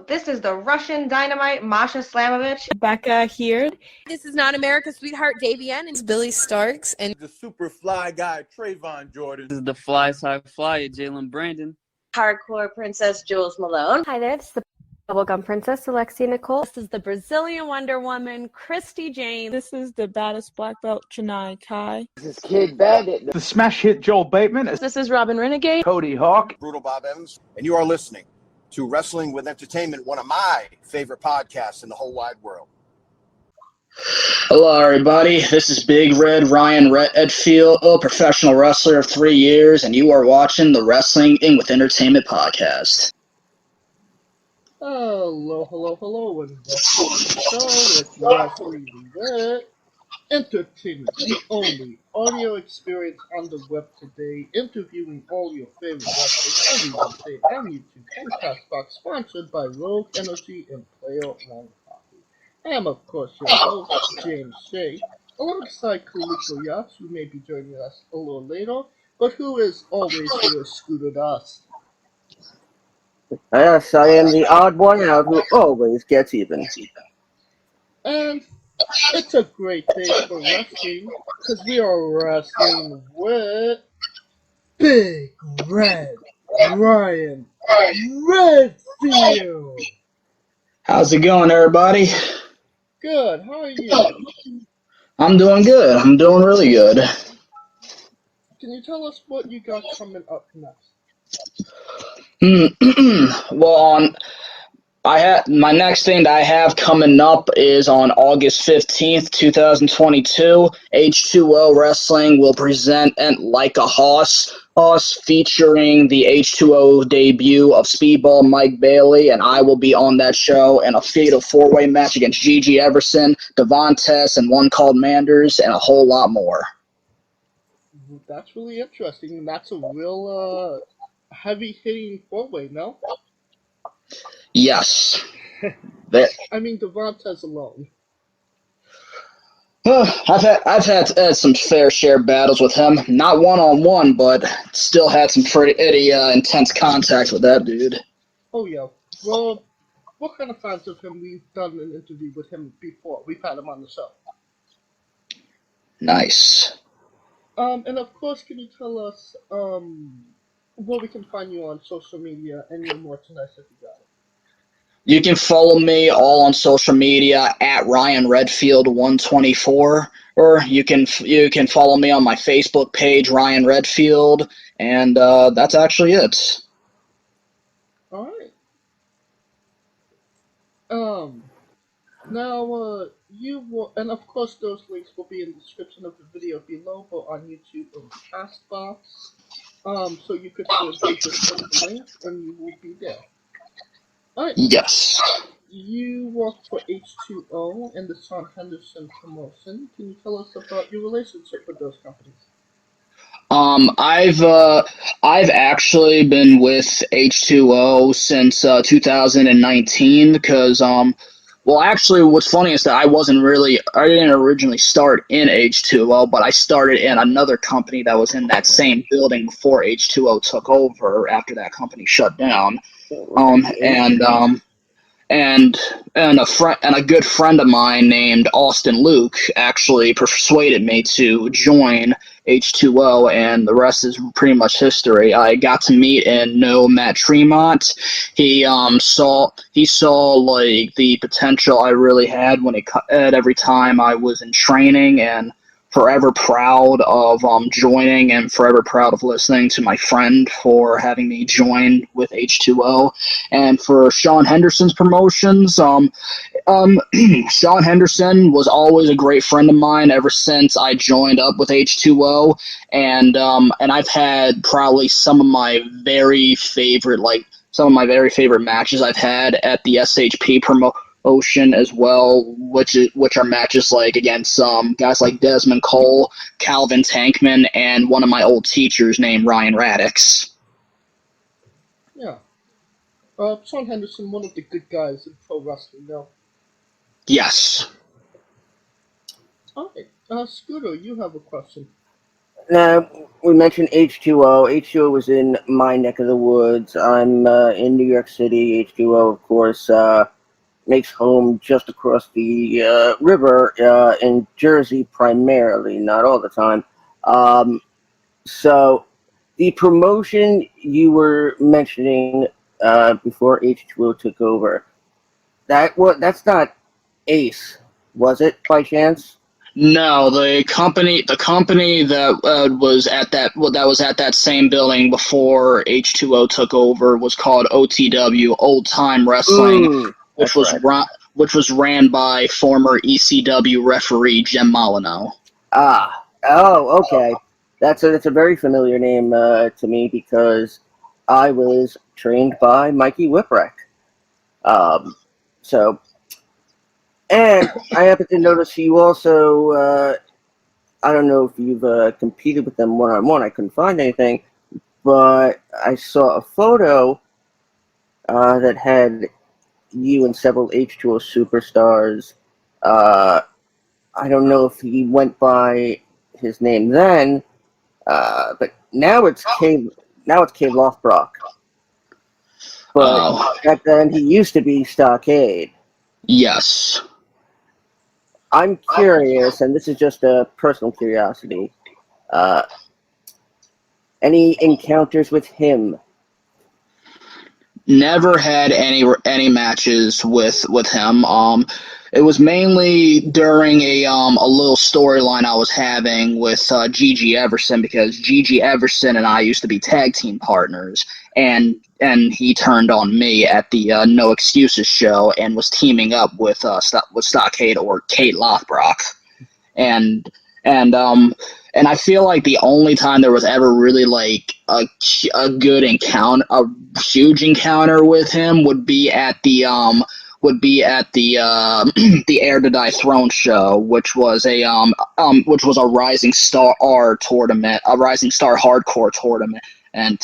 This is the Russian Dynamite, Masha Slamovich. Becca here. This is not America's Sweetheart, Davian. And It's Billy Starks. And the super fly guy, Trayvon Jordan. This is the fly side flyer, Jalen Brandon. Hardcore Princess, Jules Malone. Hi there, this is the Bubblegum Princess, Alexia Nicole. This is the Brazilian Wonder Woman, Christy Jane. This is the baddest black belt, Chennai Kai. This is Kid Bandit. The smash hit Joel Bateman. This is Robin Renegade. Cody Hawk. Brutal Bob Evans. And you are listening to Wrestling with Entertainment, one of my favorite podcasts in the whole wide world. Hello, everybody. This is Big Red Ryan Redfield, a professional wrestler of 3 years, and you are watching the Wrestling with Entertainment podcast. Hello, and welcome to the show with Wrestling with Entertainment, the only audio experience on the web today, interviewing all your favorite wrestlers every Wednesday on YouTube and Castbox, sponsored by Rogue Energy and Player One Coffee. I am, of course, your host, James Shea, alongside Kaliko Yachts, who may be joining us a little later, but who is always here, Scooter Dust. Yes, I am the odd one out who always gets even. And it's a great day for wrestling, because we are wrestling with Big Red Ryan Redfield. How's it going, everybody? Good, how are you? I'm doing good. I'm doing really good. Can you tell us what you got coming up next? Well, my next thing that I have coming up is on August 15th, 2022. H2O Wrestling will present Like a Hoss, featuring the H2O debut of Speedball Mike Bailey, and I will be on that show in a fatal four-way match against Gigi Everson, Devontes, and one called Manders, and a whole lot more. That's really interesting, and that's a real heavy-hitting four-way, no? Yes. I mean, Devontes alone. I've had some fair share battles with him. Not one-on-one, but still had some pretty intense contact with that dude. Oh, yeah. Well, what kind of fans of him? We've done an interview with him before. We've had him on the show. Nice. And of course, can you tell us where we can find you on social media and your merchandise if you got it? You can follow me all on social media at Ryan Redfield 124, or you can follow me on my Facebook page, Ryan Redfield, and that's actually it. All right. Now you will, and of course those links will be in the description of the video below, both on YouTube and Castbox. So you could just click the link and you will be there. Alright. Yes. You work for H2O and the Sean Henderson promotion. Can you tell us about your relationship with those companies? I've actually been with H2O since 2019 because well, actually, what's funny is that I didn't originally start in H2O, but I started in another company that was in that same building before H2O took over after that company shut down. And a good friend of mine named Austin Luke actually persuaded me to join H2O, and the rest is pretty much history. I got to meet and know Matt Tremont. He saw like the potential I really had every time I was in training, and forever proud of joining and forever proud of listening to my friend for having me join with H2O. And for Sean Henderson's promotions, Sean Henderson was always a great friend of mine ever since I joined up with H2O, and I've had probably some of my very favorite matches I've had at the SHP promotion as well, which are matches like against guys like Desmond Cole, Calvin Tankman, and one of my old teachers named Ryan Radix. Yeah. Sean Henderson, one of the good guys in pro wrestling, no? Yes. Alright. Scooter, you have a question. Now, we mentioned H2O. H2O was in my neck of the woods. I'm in New York City. H2O, of course, makes home just across the river in Jersey primarily, not all the time. So the promotion you were mentioning before H2O took over, that's not Ace, was it, by chance? No, the company that was at that same building before H2O took over was called OTW, Old Time Wrestling, which was ran by former ECW referee Jim Molyneux. Okay. That's a very familiar name to me because I was trained by Mikey Whipwreck. And I happen to notice you also, I don't know if you've competed with them one-on-one. I couldn't find anything, but I saw a photo that had you and several H2O superstars. I don't know if he went by his name then, but now it's Cave Lothbrock. But back then he used to be Stockade. Yes. I'm curious, and this is just a personal curiosity. Any encounters with him? Never had any matches with him. It was mainly during a little storyline I was having with Gigi Everson, because Gigi Everson and I used to be tag team partners, and he turned on me at the No Excuses show and was teaming up with Stockade or Kate Lothbrock, and I feel like the only time there was ever really like a good encounter, a huge encounter with him would be at the the Air to Die Throne show, which was a Rising Star tournament, a Rising Star hardcore tournament, and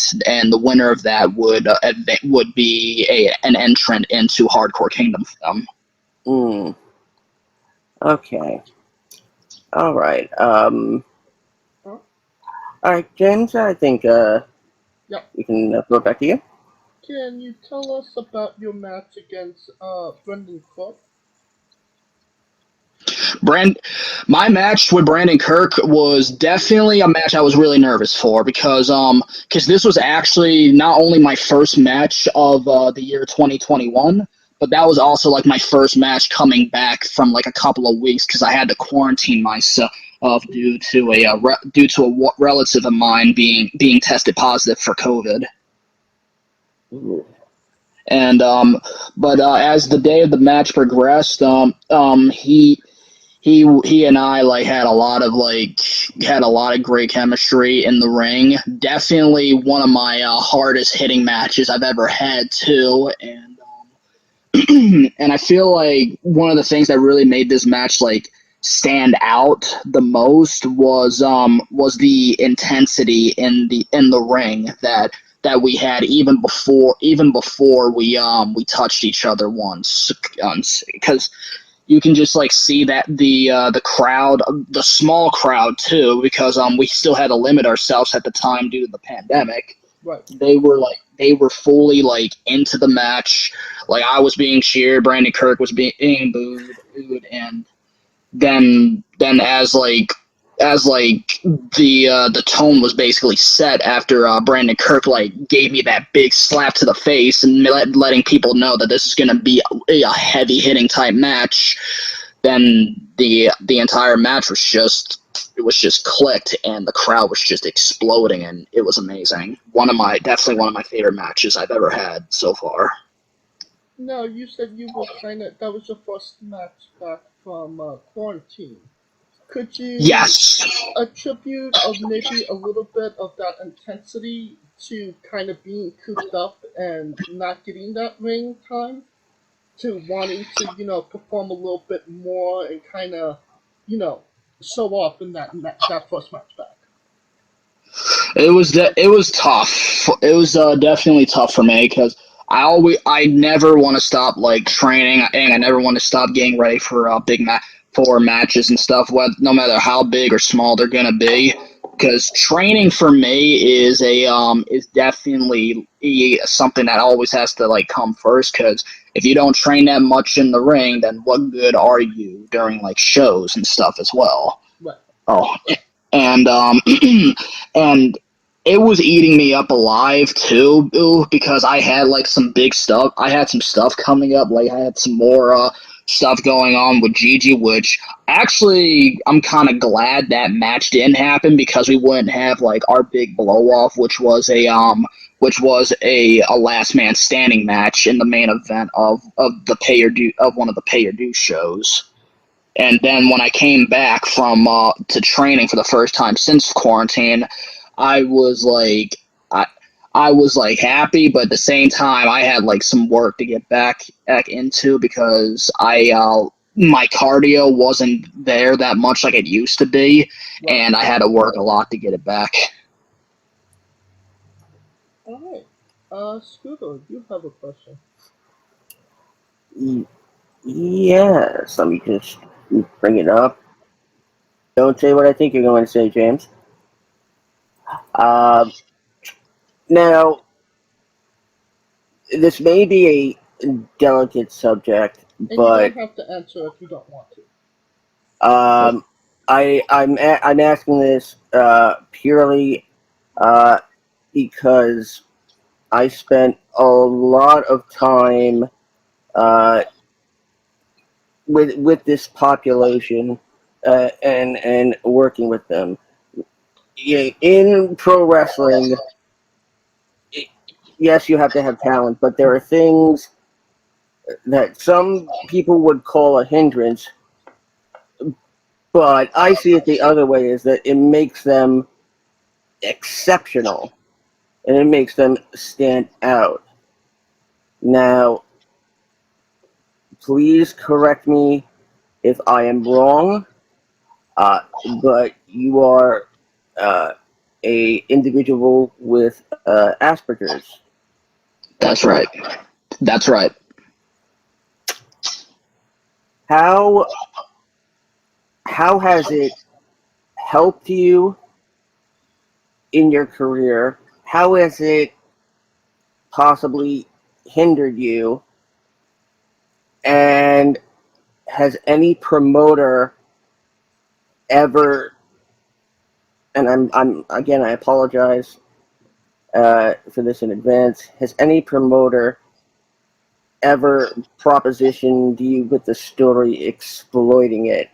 the winner of that would be an entrant into Hardcore Kingdom for them. Okay. All right. All right, James. I think we can throw it back to you. Can you tell us about your match against Brayden Curt? My match with Brayden Curt was definitely a match I was really nervous for, because this was actually not only my first match of the year 2021, but that was also like my first match coming back from like a couple of weeks, because I had to quarantine myself due to a relative of mine being tested positive for COVID. And but as the day of the match progressed, he and I like had a lot of great chemistry in the ring. Definitely one of my hardest hitting matches I've ever had too, and and I feel like one of the things that really made this match like stand out the most was the intensity in the ring that we had even before we touched each other once, because you can just like see that the crowd, the small crowd too, because we still had to limit ourselves at the time due to the pandemic. Right. They were fully like into the match. Like, I was being cheered, Brayden Curt was being booed, and then as the tone was basically set after Brayden Curt like gave me that big slap to the face and letting people know that this is going to be a heavy hitting type match, then the entire match was just clicked, and the crowd was just exploding, and it was amazing. Definitely one of my favorite matches I've ever had so far. No, you said you were that was your first match back from quarantine. Could you attribute maybe a little bit of that intensity to kind of being cooped up and not getting that ring time, to wanting to, perform a little bit more and kind of, show off in that first match back? It was tough. It was definitely tough for me, because I never want to stop like training, and I never want to stop getting ready for for matches and stuff, no matter how big or small they're gonna be. because training for me is definitely something that always has to like come first. Because if you don't train that much in the ring, then what good are you during like shows and stuff as well? Right. Oh, and and it was eating me up alive too, because I had like some big stuff. I had some stuff coming up. Like I had some more stuff going on with Gigi, which actually I'm kind of glad that match didn't happen, because we wouldn't have like our big blow off, which was a last man standing match in the main event of the one of the pay your due shows. And then when I came back from to training for the first time since quarantine, I was like, I was like happy, but at the same time, I had like some work to get back into, because my cardio wasn't there that much like it used to be, and I had to work a lot to get it back. All right. Scooter, you have a question. Yes, let me just bring it up. Don't say what I think you're going to say, James. Now, this may be a delicate subject, And but you don't have to answer if you don't want to. I'm asking this purely because I spent a lot of time with this population and working with them. In pro wrestling, yes, you have to have talent, but there are things that some people would call a hindrance, but I see it the other way, is that it makes them exceptional, and it makes them stand out. Now, please correct me if I am wrong, but you are a individual with Asperger's. That's right. That's right. How has it helped you in your career? How has it possibly hindered you? And has any promoter ever, and I'm again, I apologize for this in advance, has any promoter ever propositioned you with the story exploiting it?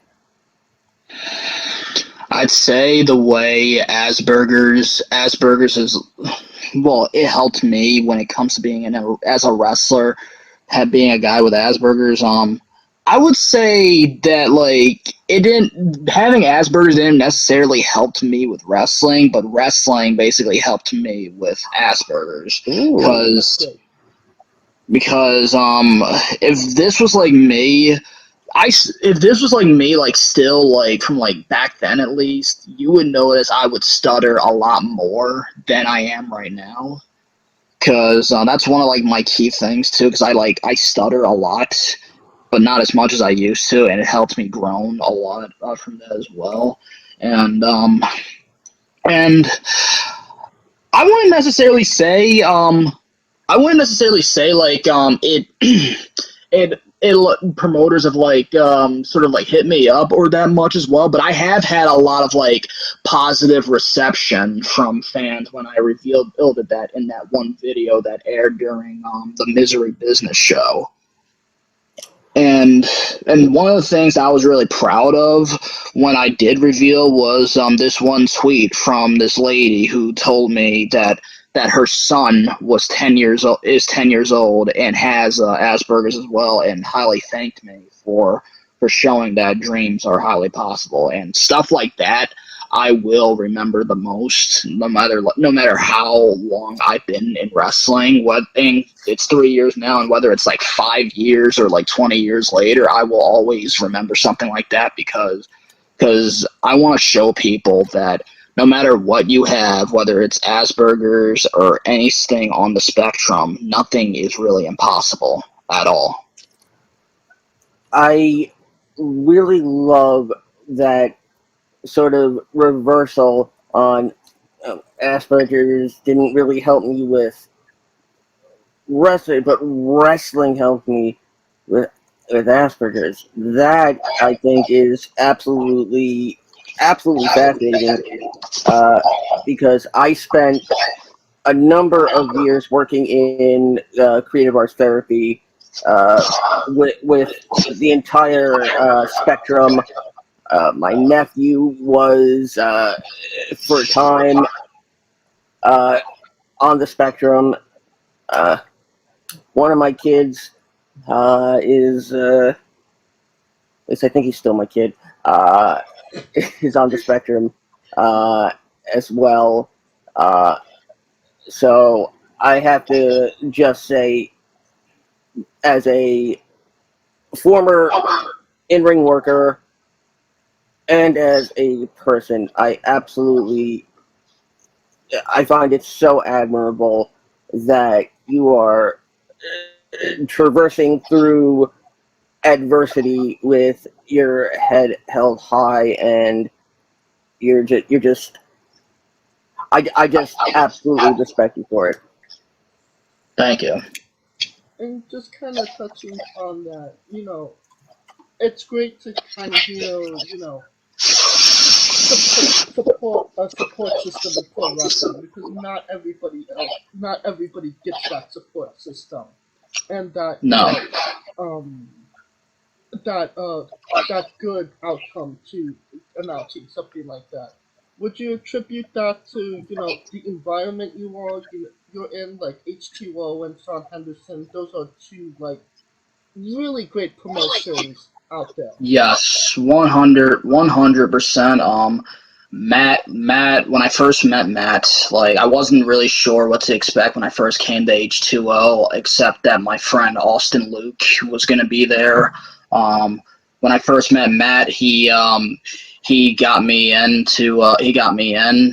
I'd say the way Asperger's is, well, it helped me when it comes to being as a wrestler, being a guy with Asperger's. I would say that like having Asperger's didn't necessarily help me with wrestling, but wrestling basically helped me with Asperger's. Because if this was like me, if this was like me, like still like from like back then at least, you would notice I would stutter a lot more than I am right now. Because that's one of like my key things too. Because I stutter a lot, but not as much as I used to, and it helped me grow a lot from that as well. And I wouldn't necessarily say like it promoters have like sort of like hit me up or that much as well, but I have had a lot of like positive reception from fans when I revealed that in that one video that aired during the Misery Business show. And one of the things I was really proud of when I did reveal was this one tweet from this lady who told me that her son is 10 years old and has Asperger's as well, and highly thanked me for showing that dreams are highly possible, and stuff like that. I will remember the most, no matter how long I've been in wrestling. It's 3 years now, and whether it's like 5 years or like 20 years later, I will always remember something like that, because I want to show people that no matter what you have, whether it's Asperger's or anything on the spectrum, nothing is really impossible at all. I really love that sort of reversal on Asperger's didn't really help me with wrestling, but wrestling helped me with Asperger's. That I think is absolutely fascinating because I spent a number of years working in creative arts therapy with the entire spectrum. My nephew was for a time on the spectrum. One of my kids is, at least I think he's still my kid, is on the spectrum as well. So I have to just say, as a former in-ring worker and as a person, I find it so admirable that you are traversing through adversity with your head held high, and you're just I just absolutely respect you for it. Thank you. And just kind of touching on that, it's great to kind of hear, support system in pro wrestling, because not everybody gets that support system, and that No. that good outcome to announcing something like that. Would you attribute that to the environment you're in, like H2O and Sean Henderson? Those are two like really great promotions out there. Yes, 100%. Matt, when I first met Matt, like, I wasn't really sure what to expect when I first came to H2O, except that my friend Austin Luke was going to be there. When I first met Matt, he got me in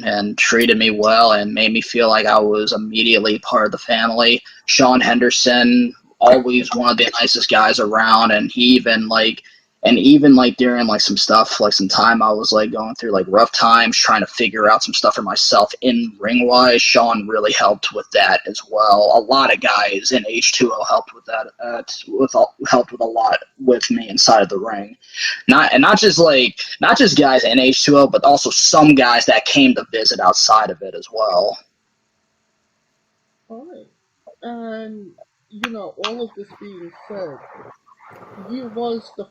and treated me well and made me feel like I was immediately part of the family. Sean Henderson, always one of the nicest guys around, and even during like some stuff, like some time I was like going through like rough times trying to figure out some stuff for myself in ring wise, Sean really helped with that as well. A lot of guys in H2O helped with that, helped with a lot with me inside of the ring. Not just guys in H2O, but also some guys that came to visit outside of it as well. All right, and all of this being said, you was the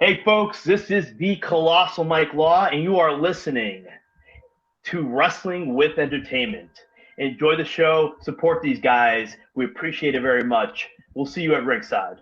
Hey folks, this is the Colossal Mike Law, and you are listening to Wrestling with Entertainment. Enjoy the show, support these guys. We appreciate it very much. We'll see you at ringside.